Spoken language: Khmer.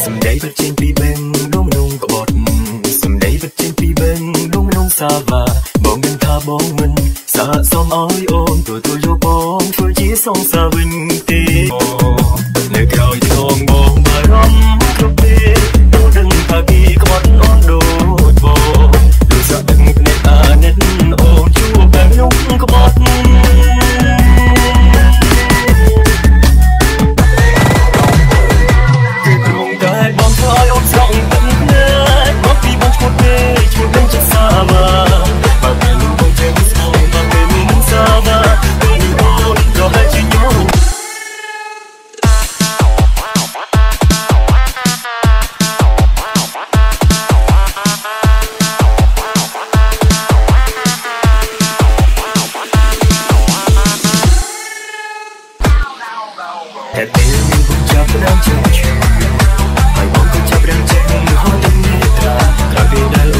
សំដីបិទចេញពីបេងដុំនងក្បត់សំដីបិទចេញពីបេងដុំនងសាវ៉ាបងដឹងថាបងមិនសាកសមឲ្យអូនទទួលយកបងធ្វើជាសងសាវិញទេនៅក្រោយឆ្លងបងបារម្ភគ្រប់ពេលបងដឹងថាគេក្បត់អូនដូចបងដូចសាក់ទឹកអ្នកអាណិតអូនជួបតែខ្ញុំក្បត់แต่ពេលមានពុកចាប់ផ្ដើមជឿហើយបងក៏ចាប់ផ្ដើមចេះហត់ទៅមេត្រាក្រោយពេលដែល